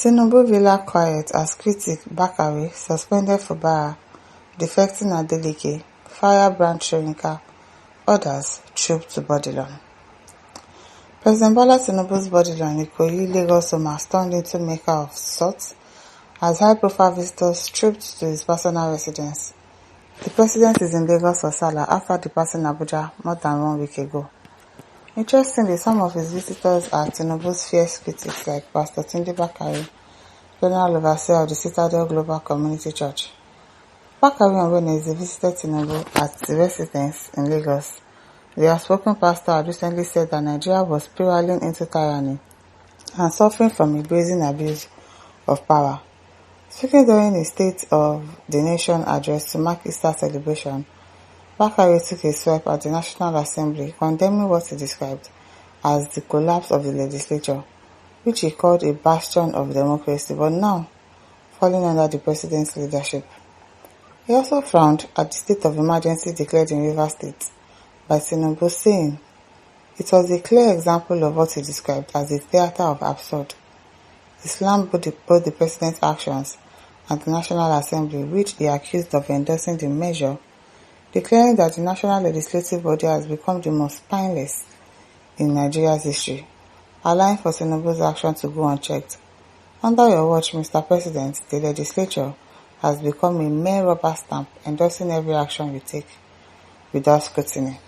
Tinubu villa quiet as critic Bakare suspended for Bara, defecting Adeleke, firebrand Soyinka, others trooped to Bourdilon. President Bola Tinubu's Bourdilon Ikoyi Lagos home has turned into Mecca of sorts as high-profile visitors trooped to his personal residence. The president is in Lagos for Salah after departing Abuja more than 1 week ago. Interestingly, some of his visitors are Tinubu's fierce critics like Pastor Tunde Bakare, General Overseer of the Citadel Global Community Church. Bakare on Wednesday visited Tinubu at the residence in Lagos. The outspoken pastor had recently said that Nigeria was spiraling into tyranny and suffering from a brazen abuse of power. Speaking during a State of the Nation address to mark Easter celebration, Bakare took a swipe at the National Assembly, condemning what he described as the collapse of the legislature, which he called a bastion of democracy, but now falling under the president's leadership. He also frowned at the state of emergency declared in Rivers State by Tinubu, saying it was a clear example of what he described as a theatre of absurd. He slammed both the president's actions and the National Assembly, which he accused of endorsing the measure, declaring that the national legislative body has become the most spineless in Nigeria's history, allowing for Tinubu's action to go unchecked. Under your watch, Mr. President, the legislature has become a mere rubber stamp endorsing every action you take without scrutiny.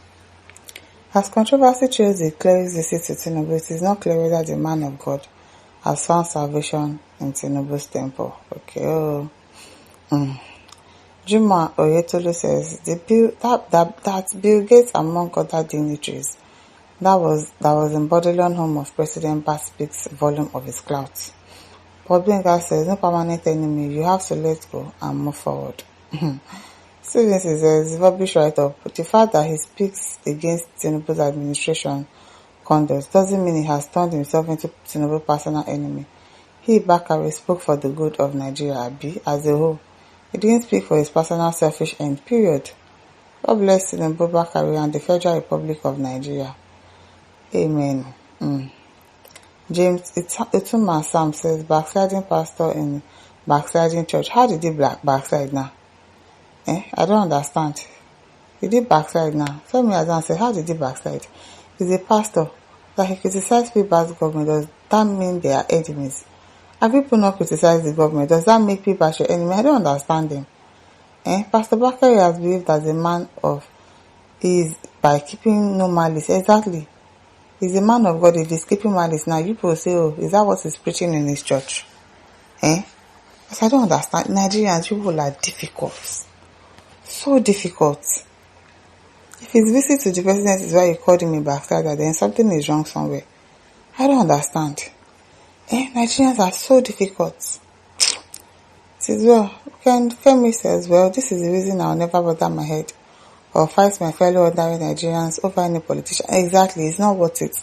As controversy trails the cleric's visit to Tinubu, it is not clear whether the man of God has found salvation in Tinubu's temple. Juma Oyetolu says that Bill Gates, among other dignitaries, that was in Bourdilon home of President Bat speaks volume of his clout. But Benga says no permanent enemy, you have to let go and move forward. Stevenson says rubbish write-up. The fact that he speaks against Tinubu's administration conduct doesn't mean he has turned himself into Tinubu's personal enemy. He, Bakare, spoke for the good of Nigeria, as a whole. He didn't speak for his personal selfish end, period. God bless Tinubu, Bakare, and the Federal Republic of Nigeria. Amen. James Ituma Sam says, backsliding pastor in backsliding church. How did he backslide now? I don't understand. He did backslide now. Femi Azan said, how did he backslide? He's a pastor. That he criticized people's government, does that mean they are enemies? Have people not criticized the government? Does that make people your enemy? I don't understand him. Pastor Bakare has believed as a man of is by keeping no malice. Exactly. He's a man of God. If he's keeping malice now, you people say, oh, is that what he's preaching in his church? Because I don't understand. Nigerians, people are difficult. So difficult. If his visit to the president is why you called him a backslider, then something is wrong somewhere. I don't understand. Nigerians are so difficult. It is well. Femi says, well, this is the reason I'll never bother my head or fight my fellow ordinary Nigerians over any politician. Exactly, it's not worth it.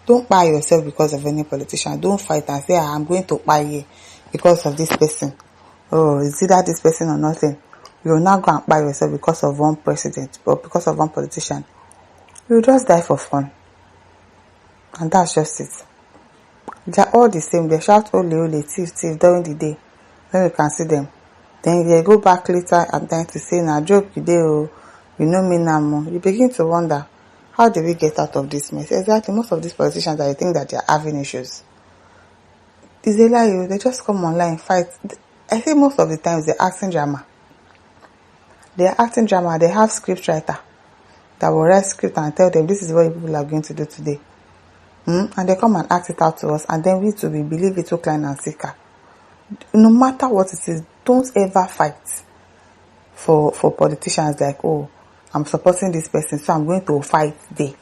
Don't buy yourself because of any politician. Don't fight and say, I'm going to buy you because of this person. Oh, it's either this person or nothing. You're not going to buy yourself because of one president or because of one politician. You'll just die for fun. And that's just it. They're all the same. They shout, ole, ole, thief, thief during the day. When you can see them. Then they go back later at night to say, na joke you dey, oh, you know me now more. You begin to wonder, how do we get out of this mess? Exactly, most of these politicians that you think that they are having issues. Is a lie, they just come online, fight. I think most of the times they're acting drama. They are acting drama. They have script writer that will write script and tell them this is what people are going to do today. And they come and act it out to us, and then we too we believe it hook, line and sinker. No matter what it is, don't ever fight for politicians like, oh, I'm supporting this person, so I'm going to fight there.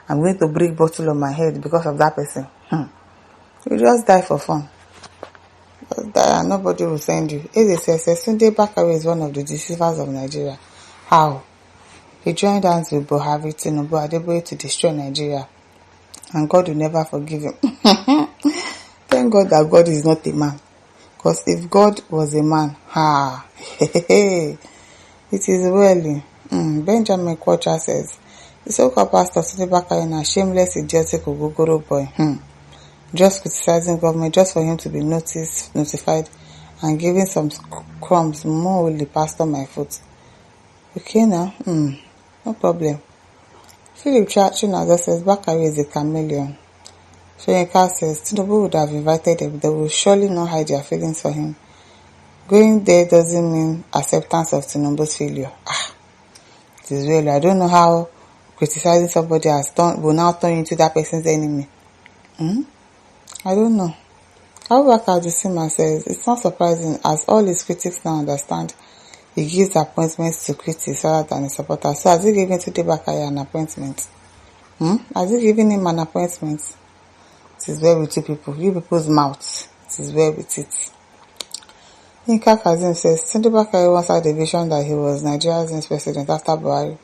I'm going to break bottle on my head because of that person. You just die for fun. Just die and nobody will send you. Eze says, Sunday Bakare is one of the deceivers of Nigeria. How? He joined hands with Buhari, Tinubu, Adeboye to destroy Nigeria. And God will never forgive him. Thank God that God is not a man. Because if God was a man, it is well. Benjamin Kwacha says, the so-called pastor Sunday Bakare is a shameless, idiotic, ogogoro boy. just criticizing government just for him to be notified, and giving some crumbs more only pastor my foot. Okay now, no problem. Philip Chinazo says Bakari is a chameleon. Soyinka says Tinubu would have invited them. They will surely not hide their feelings for him. Going there doesn't mean acceptance of Tinubu's failure. It is real. I don't know how criticizing somebody will now turn you into that person's enemy. I don't know. Abubakar Jusima says it's not surprising as all his critics now understand he gives appointments to critics rather than his supporters. So has he given Tunde Bakare an appointment? Has he given him an appointment? It is well with you people. You people's mouths. It is well with it. Yinka Kazim says Tunde Bakare once had a vision that he was Nigeria's next president after Buhari.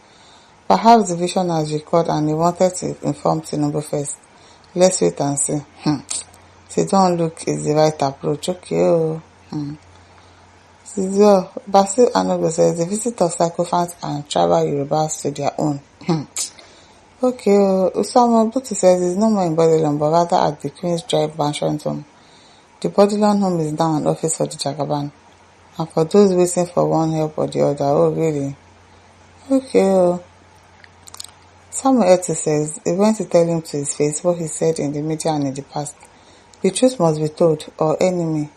Perhaps the vision has recurred and he wanted to inform Tinubu first. Let's wait and see. So don't look is the right approach. Okay. Well. Basil Anogo says the visit of sycophants and tribal Yorubas to their own. Okay. Usama Butu says it's no more in Bourdilon but rather at the Queen's Drive Mansion home. The Bourdilon home is now an office for the Jagaban. And for those waiting for one help or the other, oh really? Okay. Samuel Eti says they went to tell him to his face what he said in the media and in the past. The truth must be told, or enemy.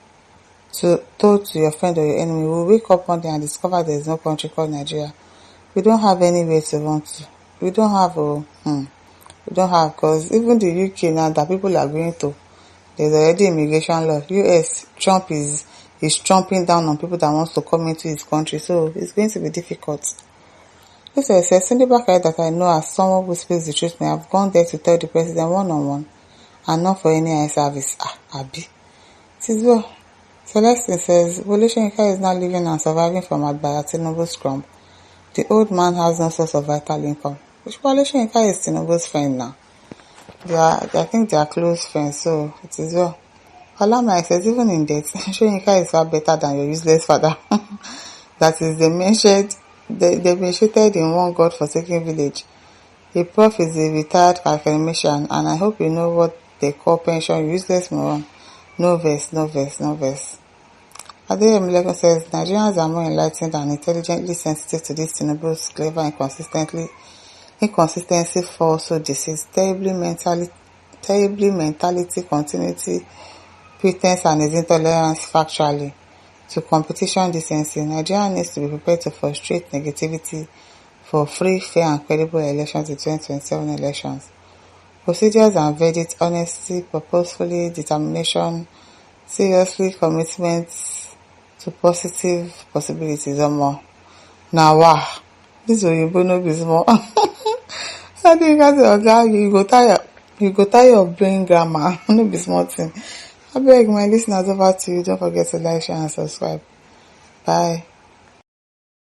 Told to your friend or your enemy. We'll wake up one day and discover there is no country called Nigeria. We don't have anywhere to run to. We don't have because even the UK now that people are going to, there's already immigration law. US, Trump is trumping down on people that wants to come into his country, so it's going to be difficult. This says Tunde Bakare that I know as someone who speaks the truth may have gone there to tell the president one-on-one and not for any eye service. Abi. It is well. Celestine says Wole Soyinka is now living and surviving from Adbaya Tinubu's crumb. The old man has no source of vital income. Which Wole Soyinka is Tinubu's friend now. I think they are close friends, so it is well. Olamide says even in death, Soyinka is far better than your useless father. That is they've been shooted in one god-forsaken village. A prof is a retired academician, and I hope you know what they call pension, useless moron. No verse. Adeyemi Lekun says Nigerians are more enlightened and intelligently sensitive to this Tinubu's clever inconsistency, falsehood, disease, terribly mentality, continuity, pretense, and his intolerance factually to competition decency. Nigeria needs to be prepared to frustrate negativity for free, fair, and credible elections in 2027 elections. Procedures and verdicts, honesty, purposefully, determination, seriously, commitment to positive possibilities or more. Now, wow, this Oyibo no be small. I think you go tire of brain grammar, no be small thing. I beg my listeners over to you. Don't forget to like, share, and subscribe. Bye.